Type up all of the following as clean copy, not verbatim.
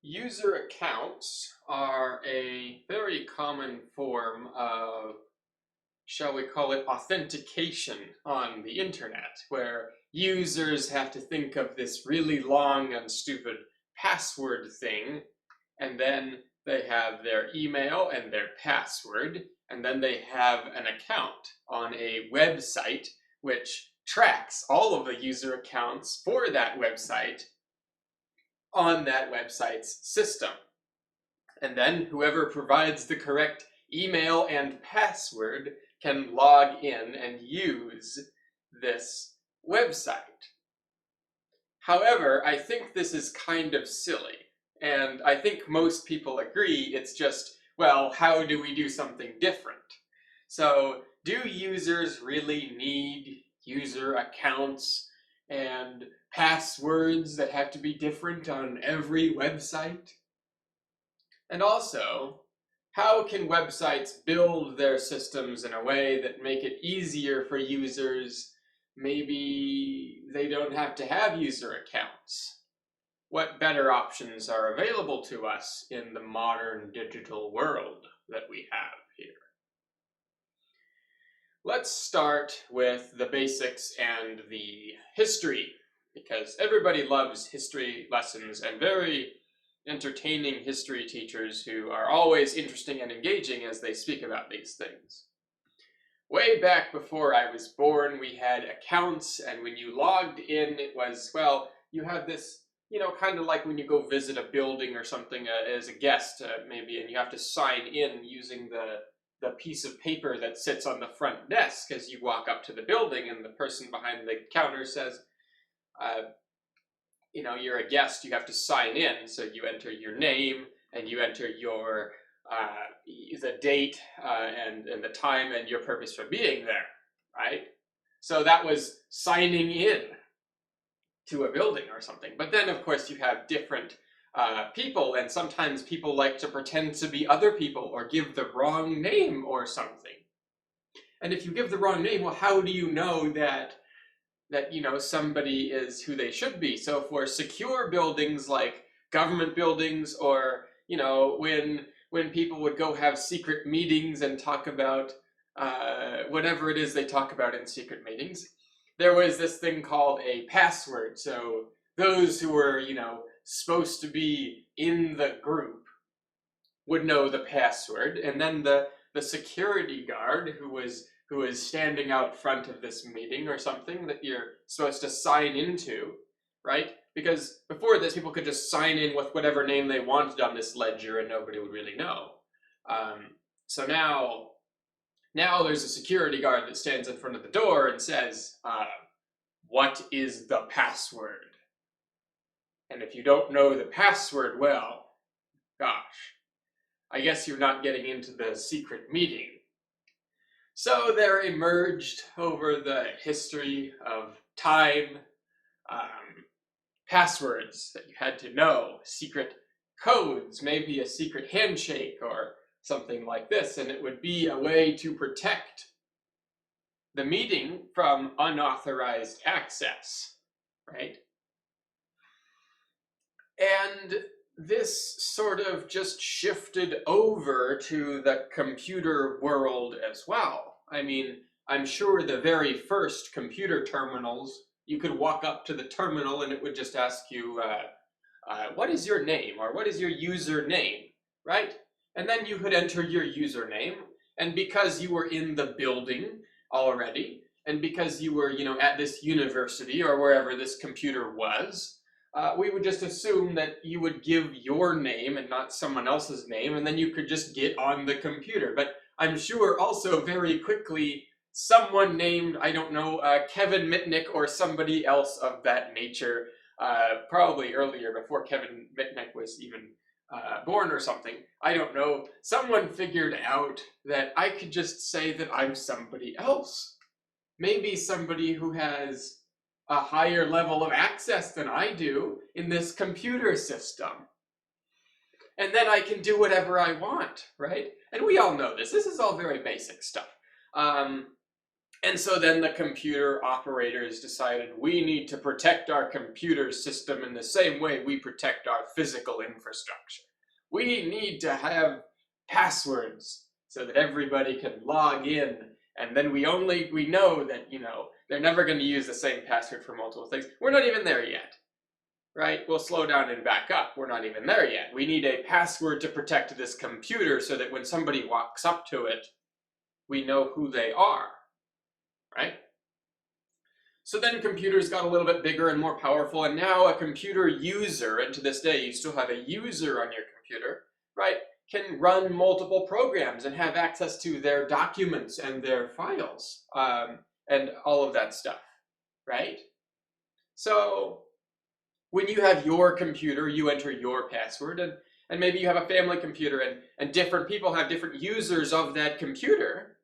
User accounts are a very common form of, shall we call it, authentication on the internet, where users have to think of this really long and stupid password thing, and then they have their email and their password, and then they have an account on a website which tracks all of the user accounts for that website on that website's system. And then whoever provides the correct email and password can log in and use this website. However, I think this is kind of silly, and I think most people agree it's just, well, how do we do something different? So, do users really need user accounts and passwords that have to be different on every website? And also, how can websites build their systems in a way that make it easier for users? Maybe they don't have to have user accounts. What better options are available to us in the modern digital world that we have here? Let's start with the basics and the history, because everybody loves history lessons and very entertaining history teachers who are always interesting and engaging as they speak about these things. Way back before I was born, we had accounts, and when you logged in, it was, well, you had this, kind of like when you go visit a building or something as a guest, maybe, and you have to sign in using the piece of paper that sits on the front desk as you walk up to the building, and the person behind the counter says, you're a guest, you have to sign in, so you enter your name and you enter your the date and the time and your purpose for being there, right? So that was signing in to a building or something. But then, of course, you have different people, and sometimes people like to pretend to be other people or give the wrong name or something. And if you give the wrong name, well, how do you know that somebody is who they should be? So for secure buildings like government buildings, or when people would go have secret meetings and talk about whatever it is they talk about in secret meetings, there was this thing called a password. So those who were supposed to be in the group would know the password, and then the security guard who was standing out front of this meeting or something that you're supposed to sign into, right? Because before this, people could just sign in with whatever name they wanted on this ledger and nobody would really know. So now there's a security guard that stands in front of the door and says, what is the password? And if you don't know the password, well, gosh, I guess you're not getting into the secret meeting. So there emerged over the history of time passwords that you had to know, secret codes, maybe a secret handshake or something like this, and it would be a way to protect the meeting from unauthorized access, right? And this sort of just shifted over to the computer world as well. I mean, I'm sure the very first computer terminals, you could walk up to the terminal and it would just ask you, what is your name, or what is your username, right? And then you could enter your username, and because you were in the building already, and because you were, at this university or wherever this computer was, we would just assume that you would give your name and not someone else's name, and then you could just get on the computer. But I'm sure also very quickly someone named, I don't know, Kevin Mitnick or somebody else of that nature, probably earlier, before Kevin Mitnick was even born or something, I don't know, someone figured out that I could just say that I'm somebody else. Maybe somebody who has a higher level of access than I do in this computer system. And then I can do whatever I want, right? And we all know this. This is all very basic stuff. And so then the computer operators decided we need to protect our computer system in the same way we protect our physical infrastructure. We need to have passwords so that everybody can log in, and then we know that, they're never going to use the same password for multiple things. We're not even there yet, right? We'll slow down and back up. We're not even there yet. We need a password to protect this computer so that when somebody walks up to it, we know who they are, right? So then computers got a little bit bigger and more powerful, and now a computer user, and to this day you still have a user on your computer, right, can run multiple programs and have access to their documents and their files, and all of that stuff, right? So when you have your computer, you enter your password, and maybe you have a family computer, and different people have different users of that computer,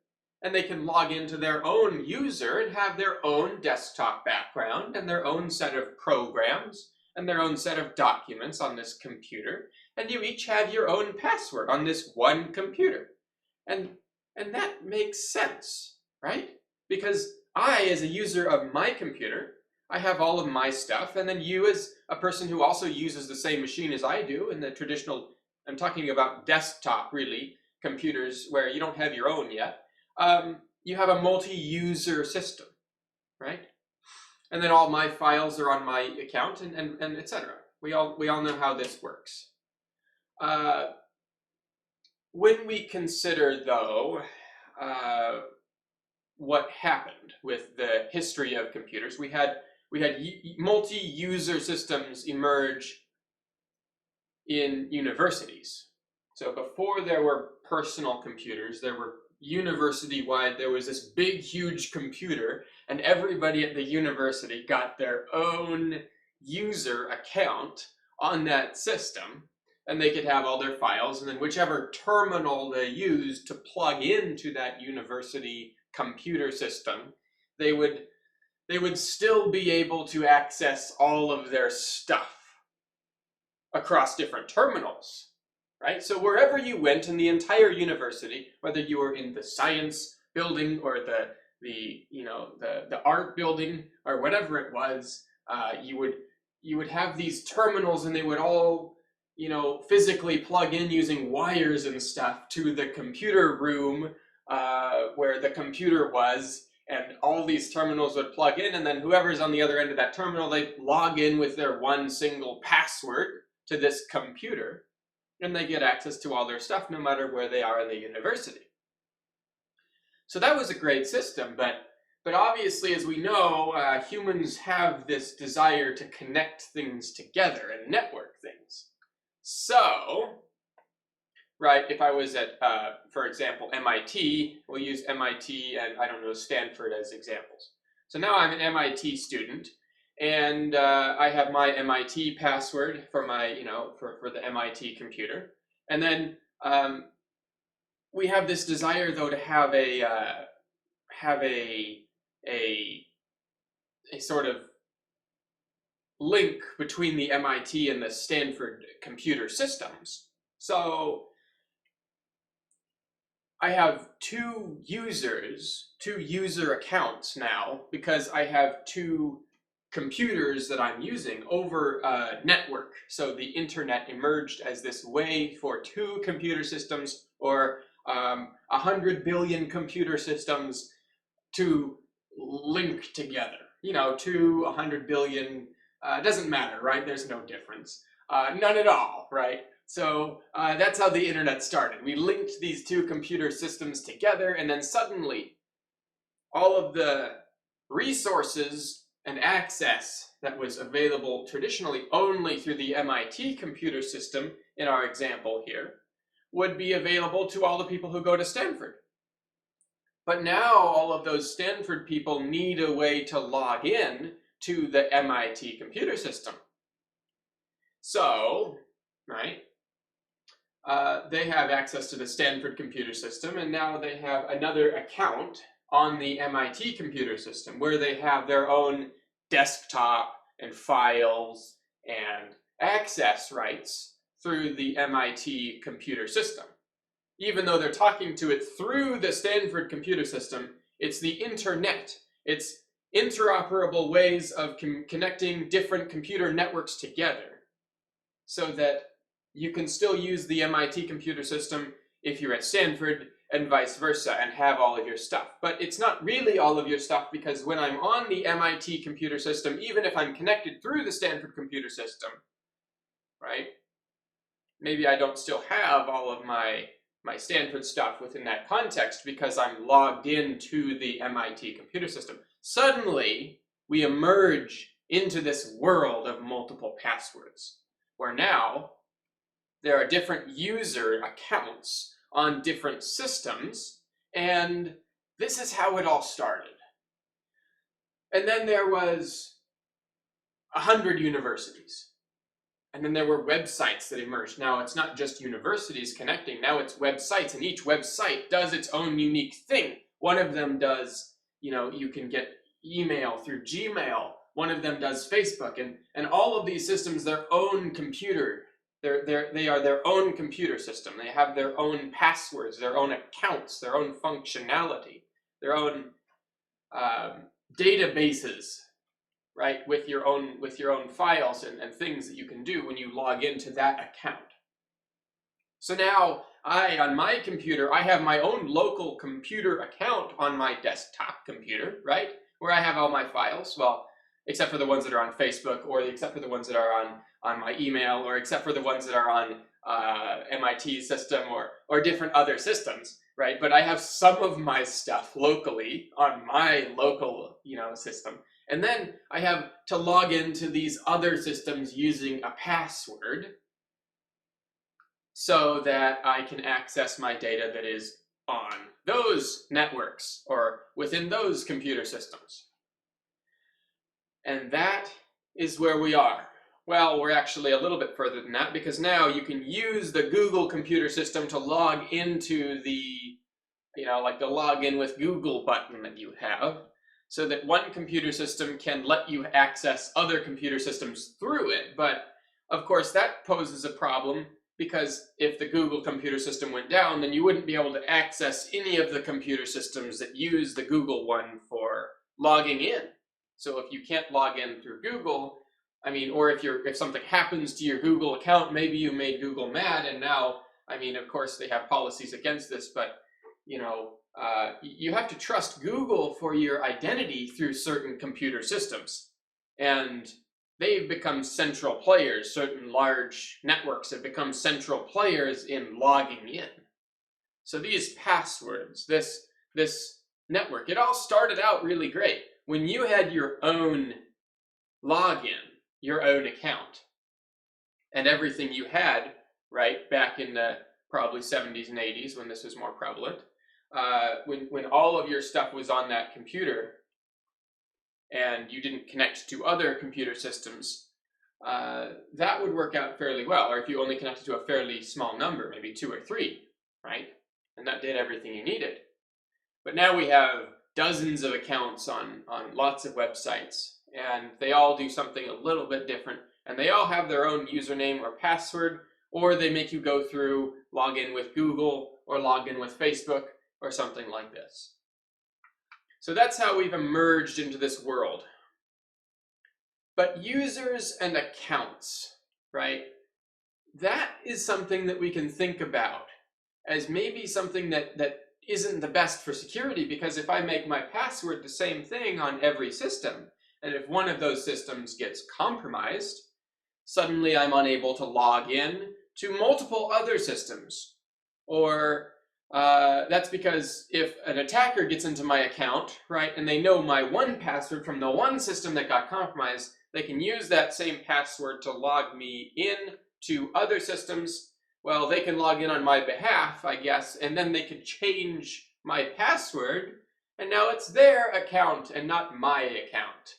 and they can log into their own user and have their own desktop background and their own set of programs and their own set of documents on this computer, and you each have your own password on this one computer. And that makes sense, right? Because I, as a user of my computer, I have all of my stuff, and then you, as a person who also uses the same machine as I do in the traditional, I'm talking about desktop, really, computers where you don't have your own yet, you have a multi-user system, right? And then all my files are on my account, and etc. We all know how this works. When we consider, though, what happened with the history of computers, we had multi-user systems emerge in universities. So before there were personal computers, there were university-wide, there was this big, huge computer, and everybody at the university got their own user account on that system, and they could have all their files, and then whichever terminal they used to plug into that university computer system, they would still be able to access all of their stuff across different terminals. Right? So wherever you went in the entire university, whether you were in the science building or the art building or whatever it was, you would have these terminals, and they would all, physically plug in using wires and stuff to the computer room where the computer was, and all these terminals would plug in, and then whoever's on the other end of that terminal, they'd log in with their one single password to this computer, and they get access to all their stuff no matter where they are in the university. So that was a great system, but obviously, as we know, humans have this desire to connect things together and network things. So, right, if I was at, for example, MIT, we'll use MIT and, Stanford as examples. So now I'm an MIT student, and I have my MIT password for my, for the MIT computer. And then we have this desire, though, to have a sort of link between the MIT and the Stanford computer systems. So I have two user accounts now, because I have two computers that I'm using over network. So the internet emerged as this way for two computer systems, or 100 billion computer systems to link together. 100 billion, doesn't matter, right? There's no difference. None at all, right? So that's how the internet started. We linked these two computer systems together, and then suddenly all of the resources and access that was available traditionally only through the MIT computer system, in our example here, would be available to all the people who go to Stanford. But now all of those Stanford people need a way to log in to the MIT computer system. So, right, they have access to the Stanford computer system, and now they have another account on the MIT computer system where they have their own desktop and files and access rights through the MIT computer system. Even though they're talking to it through the Stanford computer system, It's the internet. It's interoperable ways of connecting different computer networks together so that you can still use the MIT computer system if you're at Stanford and vice versa and have all of your stuff. But it's not really all of your stuff, because when I'm on the MIT computer system, even if I'm connected through the Stanford computer system, right, maybe I don't still have all of my Stanford stuff within that context because I'm logged into the MIT computer system. Suddenly, we emerge into this world of multiple passwords, where now there are different user accounts on different systems, and this is how it all started. And then there was 100 universities. And then there were websites that emerged. Now it's not just universities connecting, now it's websites, and each website does its own unique thing. One of them does, you can get email through Gmail. One of them does Facebook, and all of these systems, their own computer. They are their own computer system. They have their own passwords, their own accounts, their own functionality, their own databases, right? With your own files and things that you can do when you log into that account. So now on my computer, I have my own local computer account on my desktop computer, right? Where I have all my files. Well, except for the ones that are on Facebook, or except for the ones that are on my email, or except for the ones that are on MIT system or different other systems, right? But I have some of my stuff locally on my local, system. And then I have to log into these other systems using a password so that I can access my data that is on those networks or within those computer systems. And that is where we are. Well, we're actually a little bit further than that, because now you can use the Google computer system to log into the, like the login with Google button that you have, so that one computer system can let you access other computer systems through it. But of course, that poses a problem, because if the Google computer system went down, then you wouldn't be able to access any of the computer systems that use the Google one for logging in. So if you can't log in through Google, or if something happens to your Google account, maybe you made Google mad, and now, of course they have policies against this, but you have to trust Google for your identity through certain computer systems. And they've become central players. Certain large networks have become central players in logging in. So these passwords, this network, it all started out really great. When you had your own login, your own account, and everything you had, right, back in the probably 70s and 80s when this was more prevalent, when all of your stuff was on that computer and you didn't connect to other computer systems, that would work out fairly well. Or if you only connected to a fairly small number, maybe 2 or 3, right? And that did everything you needed. But now we have dozens of accounts on lots of websites, and they all do something a little bit different, and they all have their own username or password, or they make you go through, log in with Google, or log in with Facebook, or something like this. So that's how we've emerged into this world. But users and accounts, right? That is something that we can think about as maybe something that isn't the best for security, because if I make my password the same thing on every system, and if one of those systems gets compromised, suddenly I'm unable to log in to multiple other systems. Or that's because if an attacker gets into my account, right, and they know my one password from the one system that got compromised, they can use that same password to log me in to other systems. Well, they can log in on my behalf, I guess, and then they could change my password, and now it's their account and not my account.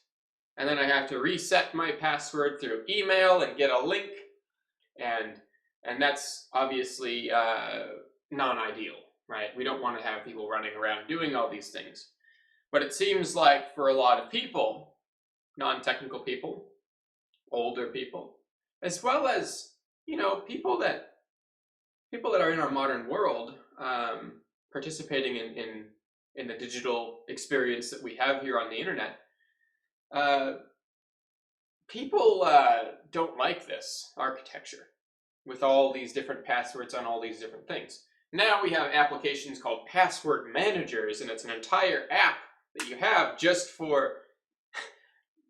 And then I have to reset my password through email and get a link, and that's obviously non-ideal, right? We don't want to have people running around doing all these things. But it seems like for a lot of people, non-technical people, older people, as well as, people that are in our modern world, participating in in the digital experience that we have here on the internet, people don't like this architecture with all these different passwords on all these different things. Now we have applications called password managers, and it's an entire app that you have just for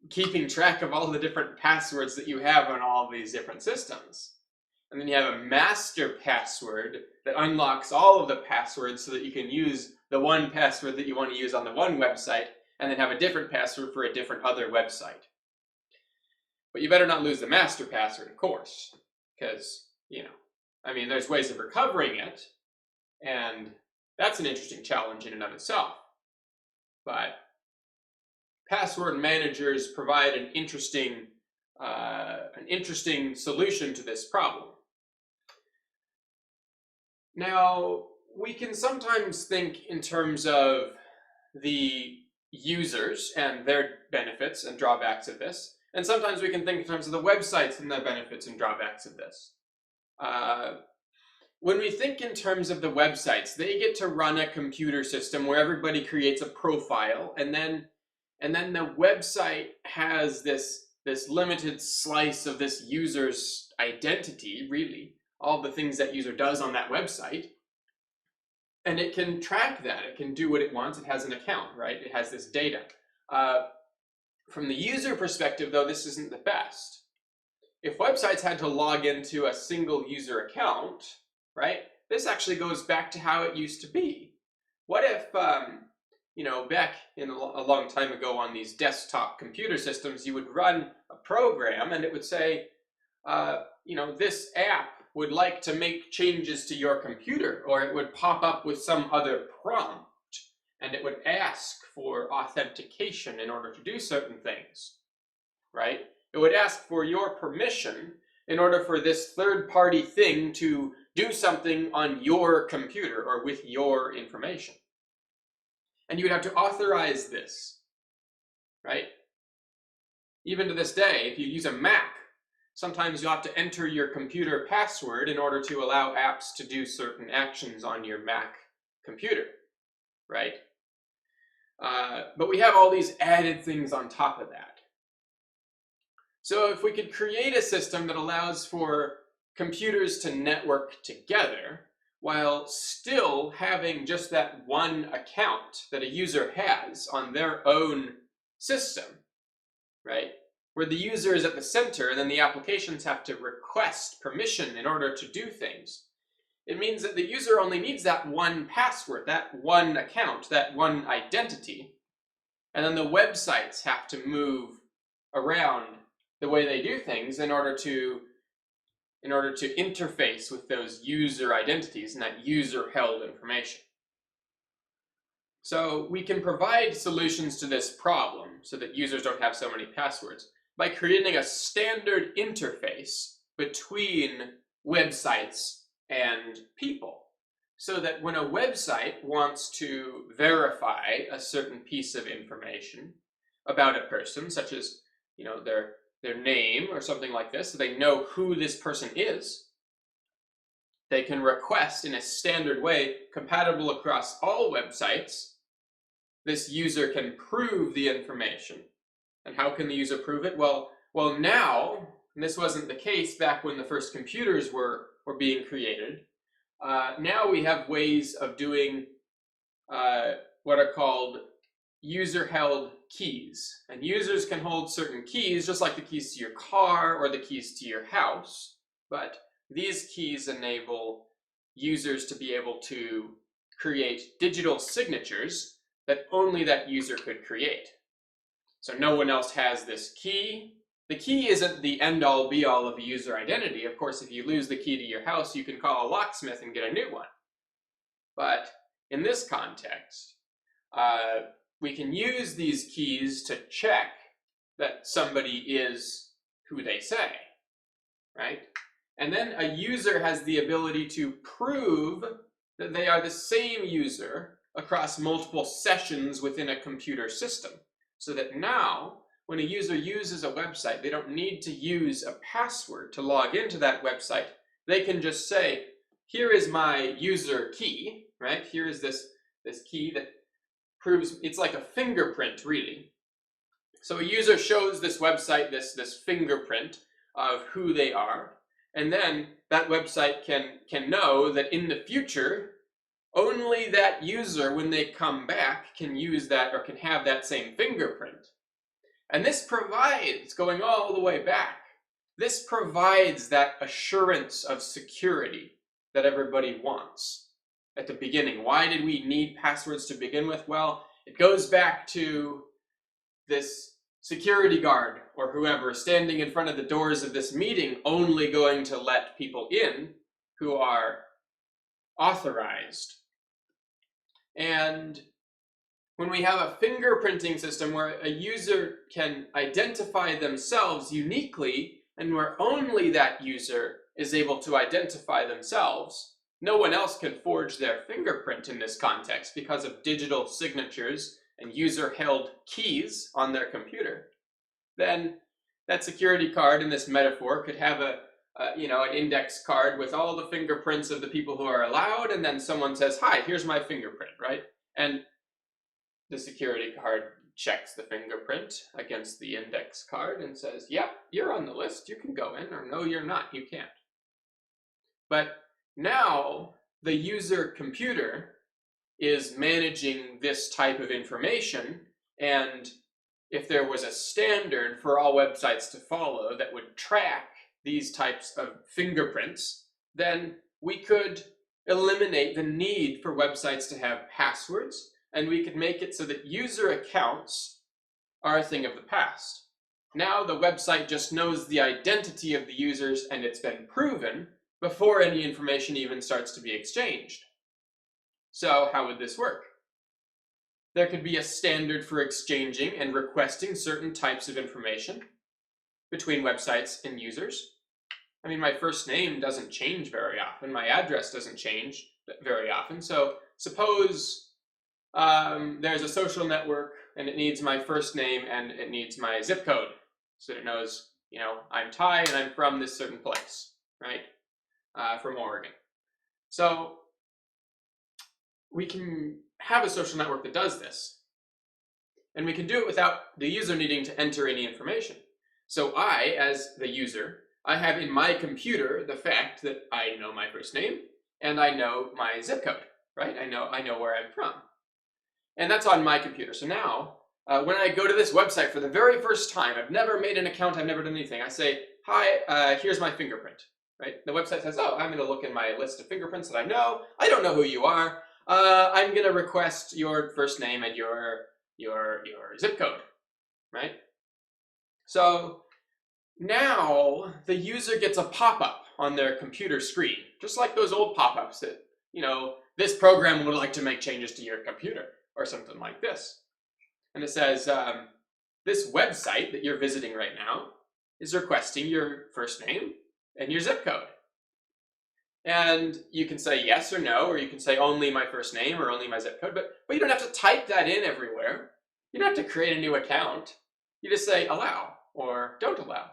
keeping track of all the different passwords that you have on all of these different systems. And then you have a master password that unlocks all of the passwords so that you can use the one password that you want to use on the one website and then have a different password for a different other website. But you better not lose the master password, of course, because, I mean, there's ways of recovering it, and that's an interesting challenge in and of itself. But password managers provide an interesting solution to this problem. Now, we can sometimes think in terms of the users and their benefits and drawbacks of this, and sometimes we can think in terms of the websites and the benefits and drawbacks of this. When we think in terms of the websites, they get to run a computer system where everybody creates a profile, and then the website has this limited slice of this user's identity, really, all the things that user does on that website, and it can track that. It can do what it wants. It has an account, right? It has this data. From the user perspective, though, this isn't the best. If websites had to log into a single user account, right, this actually goes back to how it used to be. What if, back in a long time ago on these desktop computer systems, you would run a program and it would say, this app would like to make changes to your computer, or it would pop up with some other prompt, and it would ask for authentication in order to do certain things, right? It would ask for your permission in order for this third-party thing to do something on your computer or with your information. And you would have to authorize this, right? Even to this day, if you use a Mac, sometimes you'll have to enter your computer password in order to allow apps to do certain actions on your Mac computer, right? But we have all these added things on top of that. So if we could create a system that allows for computers to network together while still having just that one account that a user has on their own system, right? Where the user is at the center and then the applications have to request permission in order to do things. It means that the user only needs that one password, that one account, that one identity, and then the websites have to move around the way they do things in order to interface with those user identities and that user-held information. So we can provide solutions to this problem so that users don't have so many passwords by creating a standard interface between websites and people, so that when a website wants to verify a certain piece of information about a person, such as their name or something like this, so they know who this person is, they can request in a standard way, compatible across all websites. This user can prove the information. And how can the user prove it? Well now, and this wasn't the case back when the first computers were being created, now we have ways of doing what are called user-held keys. And users can hold certain keys, just like the keys to your car or the keys to your house, but these keys enable users to be able to create digital signatures that only that user could create. So no one else has this key. The key isn't the end-all be-all of a user identity. Of course, if you lose the key to your house, you can call a locksmith and get a new one. But in this context, we can use these keys to check that somebody is who they say, right? And then a user has the ability to prove that they are the same user across multiple sessions within a computer system. So that now, when a user uses a website, they don't need to use a password to log into that website. They can just say, here is my user key, right? Here is this key that proves, it's like a fingerprint really. So a user shows this website this fingerprint of who they are, and then that website can know that in the future, only that user, when they come back, can use that or can have that same fingerprint. And this provides, going all the way back, this provides that assurance of security that everybody wants at the beginning. Why did we need passwords to begin with? Well, it goes back to this security guard or whoever standing in front of the doors of this meeting only going to let people in who are authorized. And when we have a fingerprinting system where a user can identify themselves uniquely and where only that user is able to identify themselves, no one else can forge their fingerprint in this context because of digital signatures and user-held keys on their computer, then that security card in this metaphor could have an index card with all the fingerprints of the people who are allowed, and then someone says, "Hi, here's my fingerprint," right? And the security card checks the fingerprint against the index card and says, "Yep, you're on the list, you can go in," or "No, you're not, you can't." But now the user computer is managing this type of information, and if there was a standard for all websites to follow that would track these types of fingerprints, then we could eliminate the need for websites to have passwords, and we could make it so that user accounts are a thing of the past. Now the website just knows the identity of the users, and it's been proven before any information even starts to be exchanged. So how would this work? There could be a standard for exchanging and requesting certain types of information between websites and users. I mean, my first name doesn't change very often. My address doesn't change very often. So suppose there's a social network and it needs my first name and it needs my zip code so that it knows, I'm Ty and I'm from this certain place, right? From Oregon. So we can have a social network that does this. And we can do it without the user needing to enter any information. So I, as the user, I have in my computer the fact that I know my first name and I know my zip code, right? I know where I'm from. And that's on my computer. So now, when I go to this website for the very first time, I've never made an account, I've never done anything. I say, "Hi, here's my fingerprint," right? The website says, "Oh, I'm going to look in my list of fingerprints that I know. I don't know who you are. I'm going to request your first name and your zip code," right? So now the user gets a pop-up on their computer screen, just like those old pop-ups that, this program would like to make changes to your computer or something like this. And it says, this website that you're visiting right now is requesting your first name and your zip code. And you can say yes or no, or you can say only my first name or only my zip code, but you don't have to type that in everywhere. You don't have to create a new account. You just say allow or don't allow.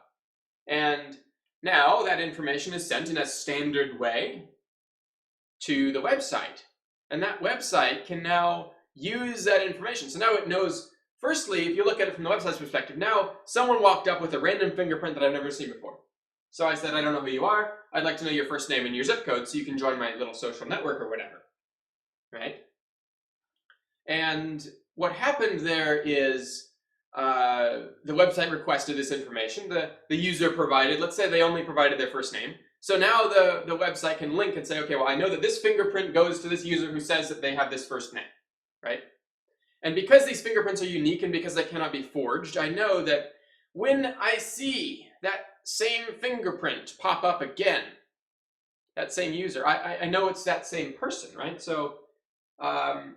And now that information is sent in a standard way to the website. And that website can now use that information. So now it knows, firstly, if you look at it from the website's perspective, now someone walked up with a random fingerprint that I've never seen before. So I said, "I don't know who you are. I'd like to know your first name and your zip code so you can join my little social network or whatever," right? And what happened there is the website requested this information. The user provided, let's say they only provided their first name. So now the website can link and say, okay, well, I know that this fingerprint goes to this user who says that they have this first name, right? And because these fingerprints are unique and because they cannot be forged, I know that when I see that same fingerprint pop up again, that same user, I know it's that same person, right? So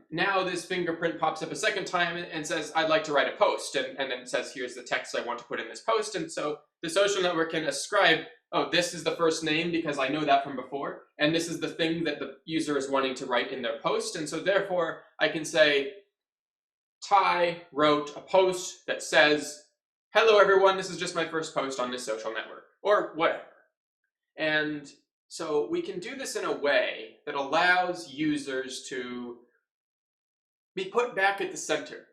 now this fingerprint pops up a second time and says, "I'd like to write a post," and then it says, "Here's the text I want to put in this post." And so the social network can ascribe, oh, this is the first name because I know that from before, and this is the thing that the user is wanting to write in their post. And so therefore I can say, Ty wrote a post that says, "Hello everyone, this is just my first post on this social network," or whatever. And so we can do this in a way that allows users to be put back at the center.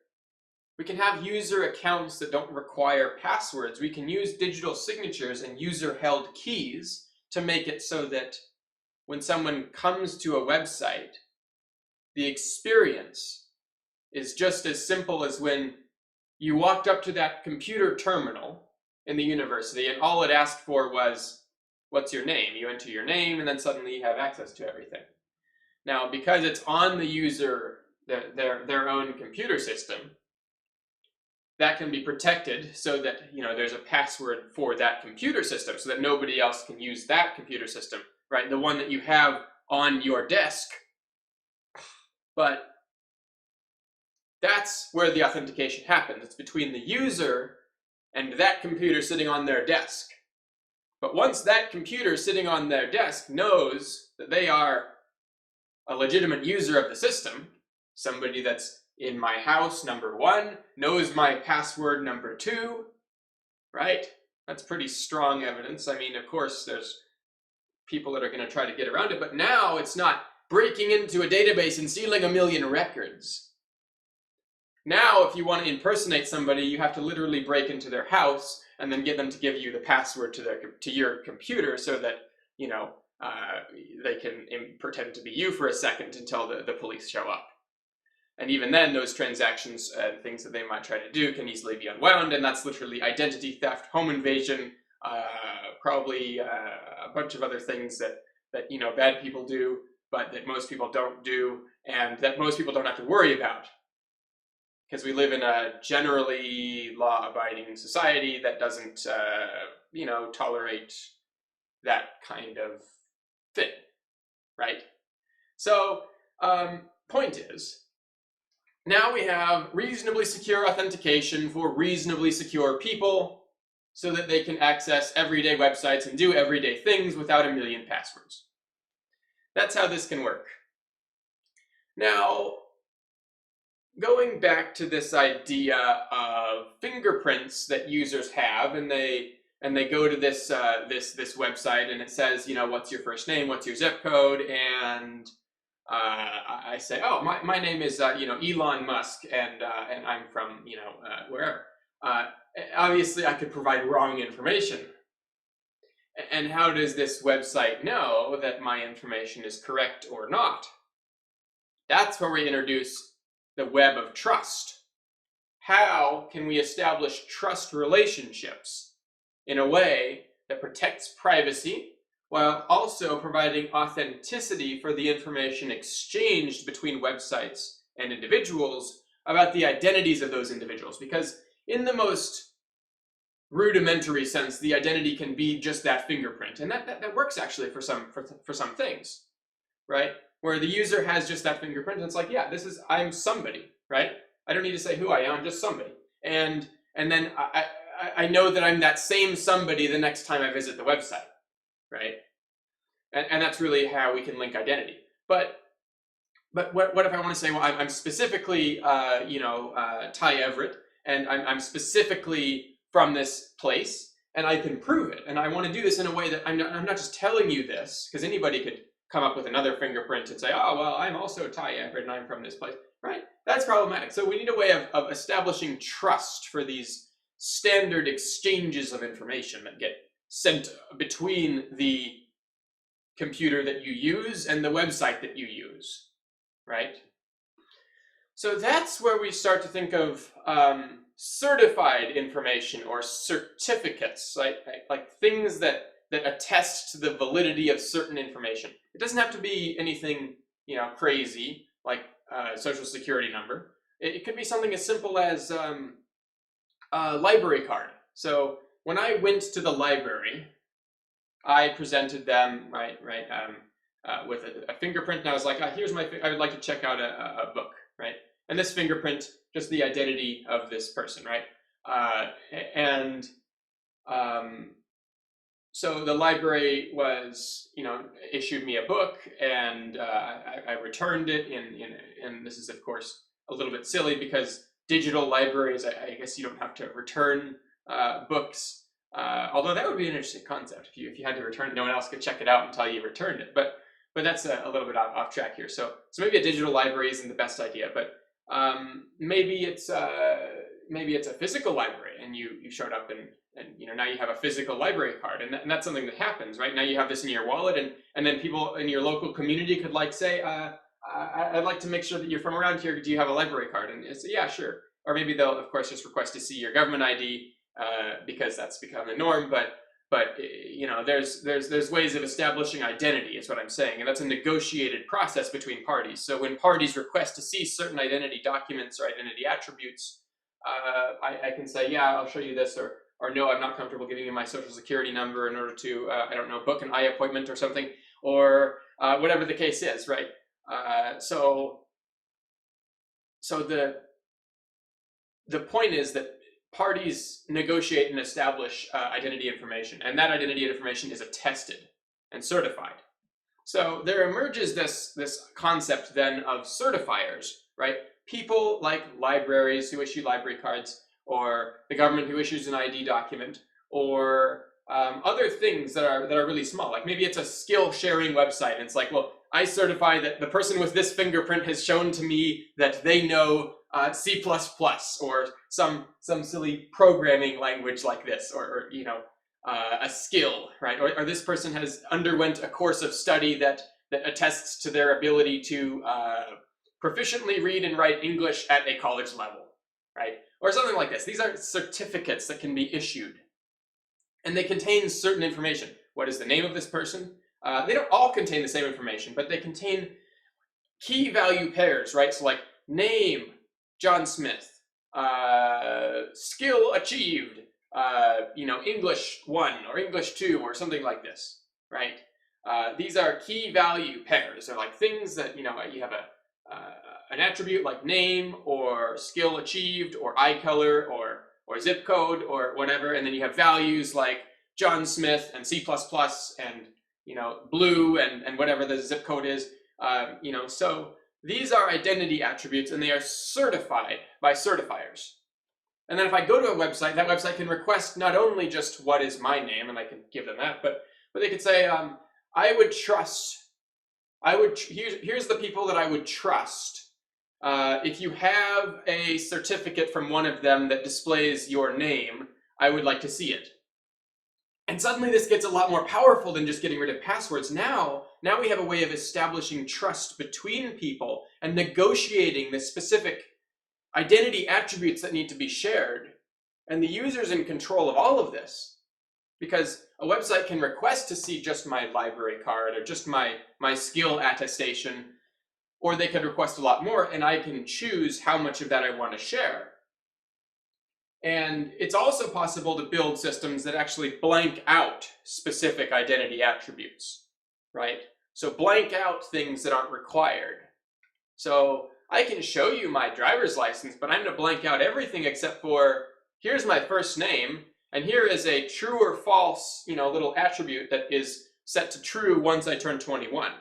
We can have user accounts that don't require passwords. We can use digital signatures and user-held keys to make it so that when someone comes to a website, the experience is just as simple as when you walked up to that computer terminal in the university and all it asked for was, what's your name? You enter your name and then suddenly you have access to everything. Now, because it's on the user, their own computer system, that can be protected so that, you know, there's a password for that computer system so that nobody else can use that computer system, right? The one that you have on your desk. But that's where the authentication happens. It's between the user and that computer sitting on their desk. But once that computer sitting on their desk knows that they are a legitimate user of the system, somebody that's in my house, number 1, knows my password, number 2, right? That's pretty strong evidence. I mean, of course, there's people that are going to try to get around it, but now it's not breaking into a database and stealing 1 million records. Now, if you want to impersonate somebody, you have to literally break into their house and then get them to give you the password to your computer so that, you know, they can pretend to be you for a second until the police show up. And even then, those transactions and things that they might try to do can easily be unwound, and that's literally identity theft, home invasion, probably a bunch of other things that you know, bad people do, but that most people don't do, and that most people don't have to worry about. Because we live in a generally law-abiding society that doesn't, you know, tolerate that kind of thing, right? So, point is, now we have reasonably secure authentication for reasonably secure people so that they can access everyday websites and do everyday things without 1 million passwords. That's how this can work. Now, going back to this idea of fingerprints that users have, and they go to this this website and it says, you know, what's your first name, what's your zip code, and I say, oh, my name is you know, Elon Musk, and I'm from, you know, wherever. Obviously, I could provide wrong information. And how does this website know that my information is correct or not? That's where we introduce the web of trust. How can we establish trust relationships in a way that protects privacy while also providing authenticity for the information exchanged between websites and individuals about the identities of those individuals? Because in the most rudimentary sense, the identity can be just that fingerprint, and that works actually for some things, right? Where the user has just that fingerprint, and it's like, yeah, I'm somebody, right? I don't need to say who I am, I'm just somebody, and then I know that I'm that same somebody the next time I visit the website, right? And that's really how we can link identity. But what if I want to say, well, I'm specifically, you know, Ty Everett, and I'm specifically from this place, and I can prove it, and I want to do this in a way that I'm not just telling you this, because anybody could come up with another fingerprint and say, oh, well, I'm also Ty Everett, and I'm from this place, right? That's problematic. So we need a way of establishing trust for these standard exchanges of information that get sent between the computer that you use and the website that you use, right? So that's where we start to think of certified information or certificates, like things that attest to the validity of certain information. It doesn't have to be anything, you know, crazy like a social security number. It could be something as simple as a library card. So when I went to the library, I presented them with a fingerprint, and I was like, here's my. I would like to check out a book, right? And this fingerprint, just the identity of this person, right? So the library was, you know, issued me a book, and I returned it and this is of course a little bit silly because digital libraries, I guess you don't have to return books, although that would be an interesting concept if you had to return it, no one else could check it out until you returned it. But that's a little bit off track here. So maybe a digital library isn't the best idea, but Maybe it's a physical library, and you showed up and now you have a physical library card, and that's something that happens, right? Now you have this in your wallet, and then people in your local community could like say, I'd like to make sure that you're from around here. Do you have a library card? And it's, yeah, sure. Or maybe they'll of course just request to see your government ID because that's become the norm. But there's ways of establishing identity, is what I'm saying, and that's a negotiated process between parties. So when parties request to see certain identity documents or identity attributes, I can say, yeah, I'll show you this, or no, I'm not comfortable giving you my social security number in order to, I don't know, book an eye appointment or something, or whatever the case is, right? So the point is that parties negotiate and establish identity information, and that identity information is attested and certified. So there emerges this concept then of certifiers, right? People like libraries who issue library cards, or the government who issues an ID document, or other things that are really small. Like maybe it's a skill sharing website, and it's like, well, I certify that the person with this fingerprint has shown to me that they know C++, or some silly programming language like this, or a skill, right? Or this person has underwent a course of study that attests to their ability to proficiently read and write English at a college level, right? Or something like this. These are certificates that can be issued, and they contain certain information. What is the name of this person? They don't all contain the same information, but they contain key value pairs, right? So like name, John Smith, skill achieved, English 1 or English 2 or something like this, right? These are key value pairs. They're like things that, you have an attribute like name or skill achieved or eye color or zip code or whatever, and then you have values like John Smith and C++ and blue and whatever the zip code is. So these are identity attributes, and they are certified by certifiers. And then if I go to a website, that website can request not only just what is my name, and I can give them that, but they could say, here's the people that I would trust. If you have a certificate from one of them that displays your name, I would like to see it. And suddenly this gets a lot more powerful than just getting rid of passwords. Now we have a way of establishing trust between people and negotiating the specific identity attributes that need to be shared. And the user's in control of all of this, because a website can request to see just my library card or just my skill attestation, or they could request a lot more, and I can choose how much of that I want to share. And it's also possible to build systems that actually blank out specific identity attributes, right? So blank out things that aren't required. So I can show you my driver's license, but I'm going to blank out everything except for, here's my first name, and here is a true or false, little attribute that is set to true once I turn 21.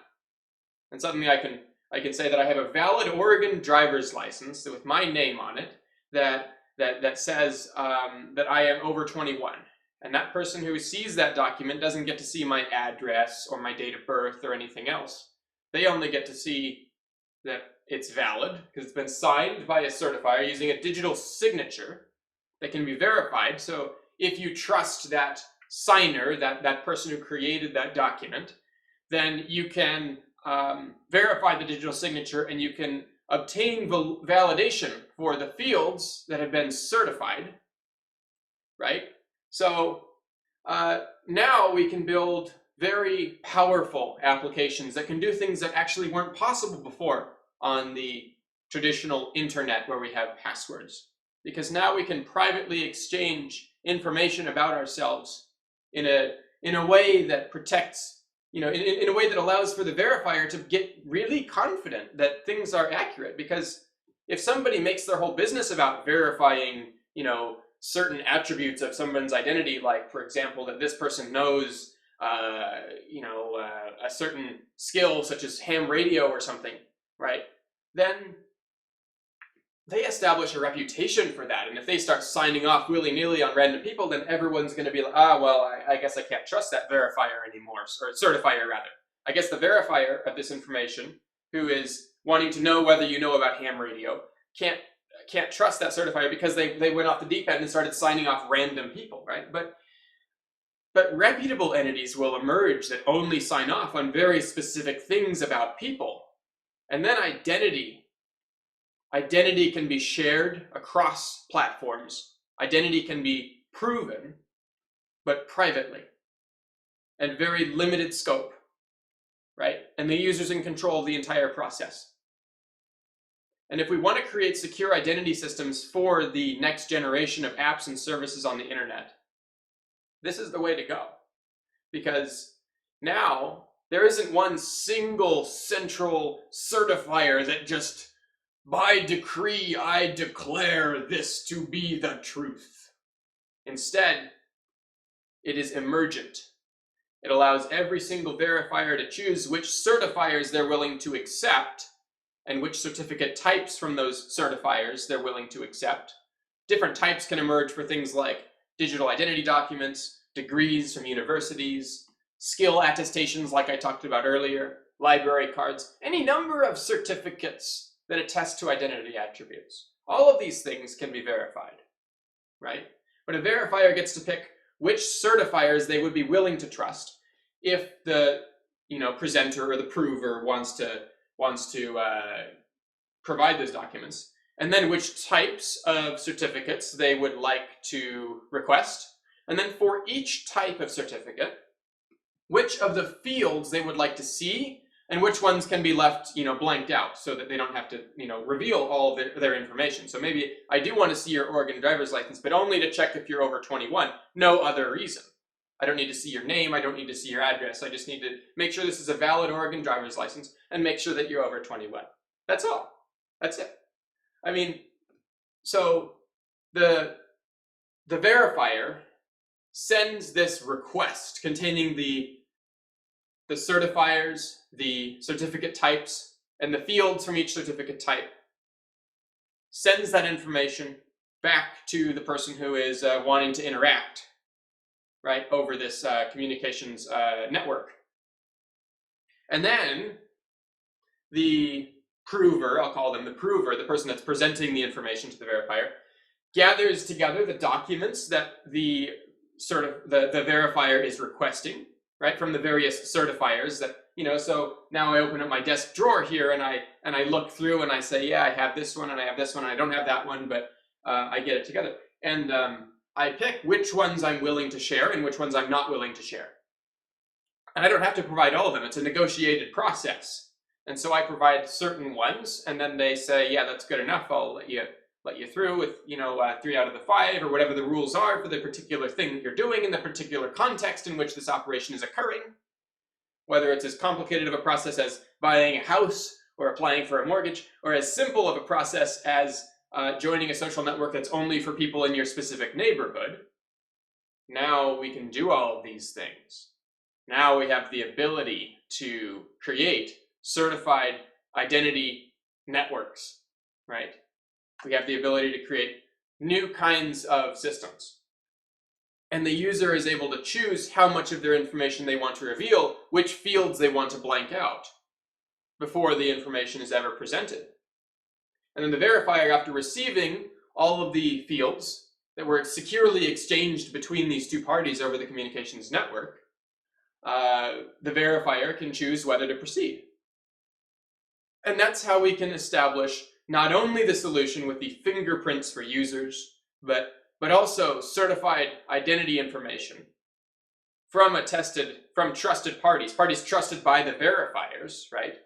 And suddenly I can say that I have a valid Oregon driver's license with my name on it that says that I am over 21. And that person who sees that document doesn't get to see my address or my date of birth or anything else. They only get to see that it's valid because it's been signed by a certifier using a digital signature that can be verified. So if you trust that signer, that person who created that document, then you can verify the digital signature, and you can obtain validation for the fields that have been certified, right? So now we can build very powerful applications that can do things that actually weren't possible before on the traditional internet where we have passwords. Because now we can privately exchange information about ourselves in a way that protects, in a way that allows for the verifier to get really confident that things are accurate. Because if somebody makes their whole business about verifying, certain attributes of someone's identity, like, for example, that this person knows, a certain skill such as ham radio or something, right? Then they establish a reputation for that. And if they start signing off willy-nilly on random people, then everyone's going to be like, I guess I can't trust that verifier anymore, or certifier rather. I guess the verifier of this information, who is wanting to know whether you know about ham radio, can't trust that certifier because they went off the deep end and started signing off random people, right? But reputable entities will emerge that only sign off on very specific things about people. And then identity. Identity can be shared across platforms. Identity can be proven, but privately and very limited scope, right? And the user's in control of the entire process. And if we want to create secure identity systems for the next generation of apps and services on the internet, this is the way to go. Because now there isn't one single central certifier that just, by decree, I declare this to be the truth. Instead, it is emergent. It allows every single verifier to choose which certifiers they're willing to accept and which certificate types from those certifiers they're willing to accept. Different types can emerge for things like digital identity documents, degrees from universities, skill attestations like I talked about earlier, library cards, any number of certificates that attest to identity attributes. All of these things can be verified, right? But a verifier gets to pick which certifiers they would be willing to trust if the presenter or the prover wants to provide those documents, and then which types of certificates they would like to request, and then for each type of certificate, which of the fields they would like to see, and which ones can be left, blanked out so that they don't have to, reveal all of their information. So maybe I do want to see your Oregon driver's license, but only to check if you're over 21. No other reason. I don't need to see your name. I don't need to see your address. I just need to make sure this is a valid Oregon driver's license and make sure that you're over 21. That's all. That's it. I mean, so the verifier sends this request containing the certifiers, the certificate types, and the fields from each certificate type, sends that information back to the person who is wanting to interact, right, over this communications network. And then the prover, I'll call them the prover, the person that's presenting the information to the verifier, gathers together the documents that the verifier is requesting, right, from the various certifiers that, so now I open up my desk drawer here and I look through and I say, yeah, I have this one and I have this one and I don't have that one, but I get it together. And I pick which ones I'm willing to share and which ones I'm not willing to share. And I don't have to provide all of them. It's a negotiated process. And so I provide certain ones, and then they say, yeah, that's good enough. I'll let you through with, 3 out of the 5 or whatever the rules are for the particular thing that you're doing in the particular context in which this operation is occurring. Whether it's as complicated of a process as buying a house or applying for a mortgage, or as simple of a process as joining a social network that's only for people in your specific neighborhood. Now we can do all of these things. Now we have the ability to create certified identity networks, right? We have the ability to create new kinds of systems. And the user is able to choose how much of their information they want to reveal, which fields they want to blank out before the information is ever presented. And then the verifier, after receiving all of the fields that were securely exchanged between these two parties over the communications network, the verifier can choose whether to proceed. And that's how we can establish not only the solution with the fingerprints for users, but also certified identity information from trusted parties trusted by the verifiers, right?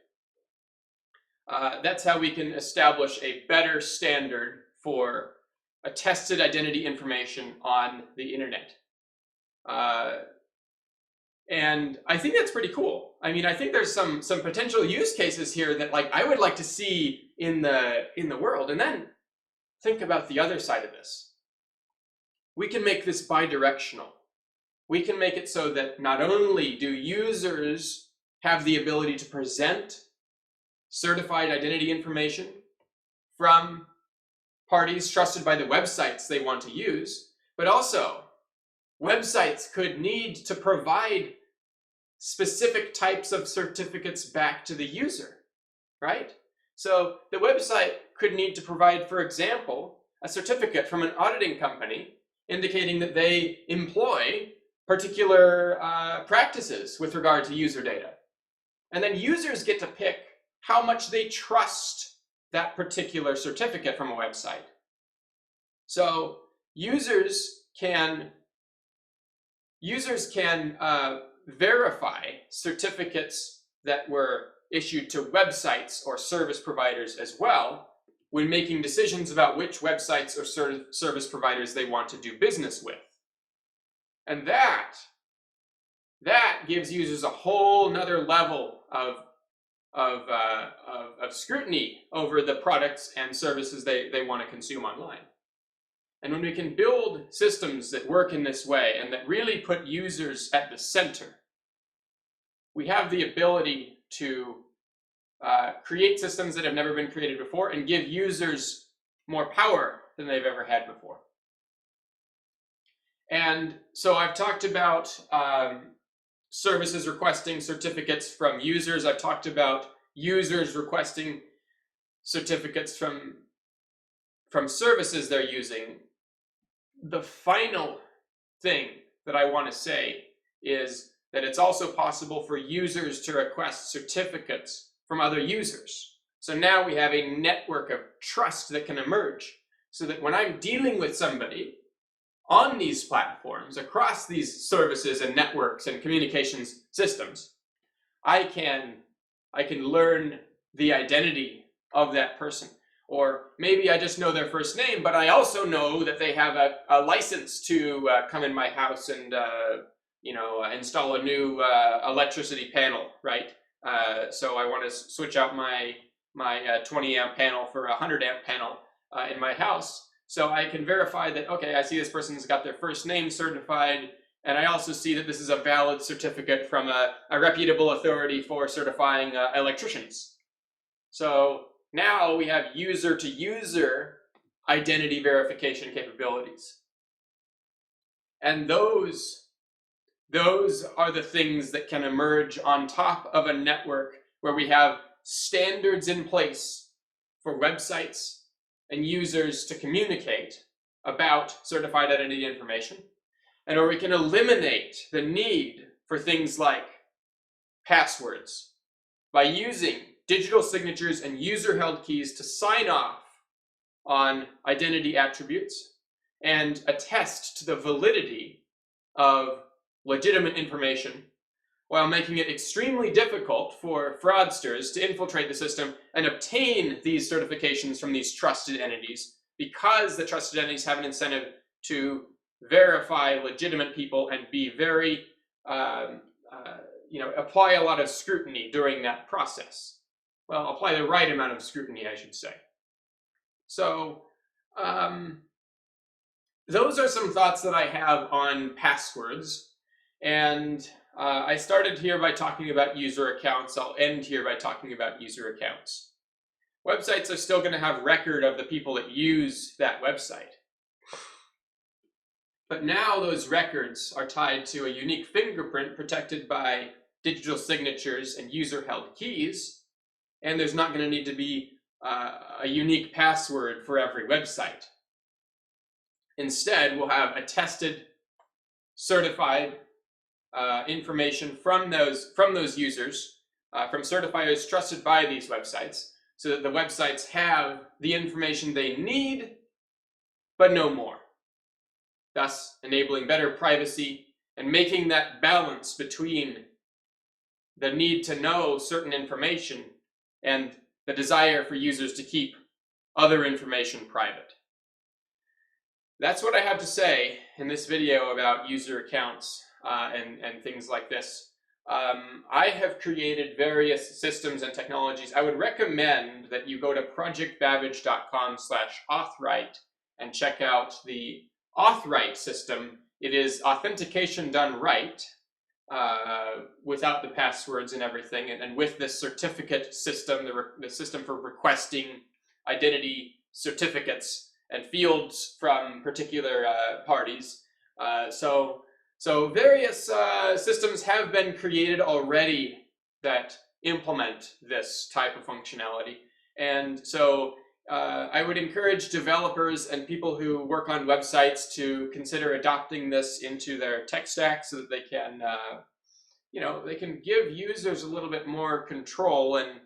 That's how we can establish a better standard for attested identity information on the internet. And I think that's pretty cool. I mean, I think there's some potential use cases here that I would like to see in the world. And then think about the other side of this. We can make this bidirectional. We can make it so that not only do users have the ability to present certified identity information from parties trusted by the websites they want to use, but also websites could need to provide specific types of certificates back to the user, right? So the website could need to provide, for example, a certificate from an auditing company indicating that they employ particular practices with regard to user data. And then users get to pick how much they trust that particular certificate from a website. So users can verify certificates that were issued to websites or service providers as well when making decisions about which websites or service providers they want to do business with. And that gives users a whole nother level of scrutiny over the products and services they want to consume online. And when we can build systems that work in this way and that really put users at the center, we have the ability to create systems that have never been created before and give users more power than they've ever had before. And so I've talked about services requesting certificates from users. I've talked about users requesting certificates from services they're using. The final thing that I want to say is that it's also possible for users to request certificates from other users. So now we have a network of trust that can emerge, so that when I'm dealing with somebody on these platforms, across these services and networks and communications systems, I can learn the identity of that person. Or maybe I just know their first name, but I also know that they have a license to come in my house and install a new electricity panel, right? So I want to switch out my 20 amp panel for a 100 amp panel in my house. So I can verify that, okay, I see this person's got their first name certified, and I also see that this is a valid certificate from a reputable authority for certifying electricians. So now we have user-to-user identity verification capabilities. And those are the things that can emerge on top of a network where we have standards in place for websites and users to communicate about certified identity information, and where we can eliminate the need for things like passwords by using digital signatures and user-held keys to sign off on identity attributes and attest to the validity of legitimate information, while making it extremely difficult for fraudsters to infiltrate the system and obtain these certifications from these trusted entities, because the trusted entities have an incentive to verify legitimate people and be very, apply a lot of scrutiny during that process. Well, apply the right amount of scrutiny, I should say. So, those are some thoughts that I have on passwords. And I started here by talking about user accounts. I'll end here by talking about user accounts. Websites are still going to have record of the people that use that website. But now those records are tied to a unique fingerprint protected by digital signatures and user-held keys, and there's not going to need to be a unique password for every website. Instead, we'll have attested, certified information from those users, from certifiers trusted by these websites, so that the websites have the information they need, but no more. Thus, enabling better privacy and making that balance between the need to know certain information and the desire for users to keep other information private. That's what I have to say in this video about user accounts and things like this. I have created various systems and technologies. I would recommend that you go to projectbabbage.com/authwrite and check out the authwrite system. It is authentication done right, without the passwords and everything, and with this certificate system, the system for requesting identity certificates and fields from particular parties. So various systems have been created already that implement this type of functionality. And so I would encourage developers and people who work on websites to consider adopting this into their tech stack so that they can, they can give users a little bit more control and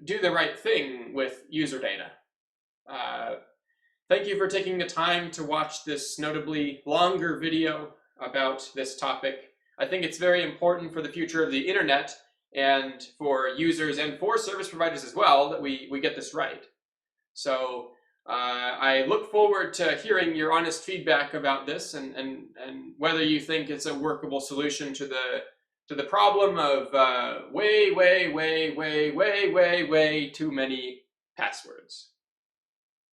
do the right thing with user data. Thank you for taking the time to watch this notably longer video about this topic. I think it's very important for the future of the internet and for users and for service providers as well that we get this right. So I look forward to hearing your honest feedback about this and whether you think it's a workable solution to the problem of way too many passwords.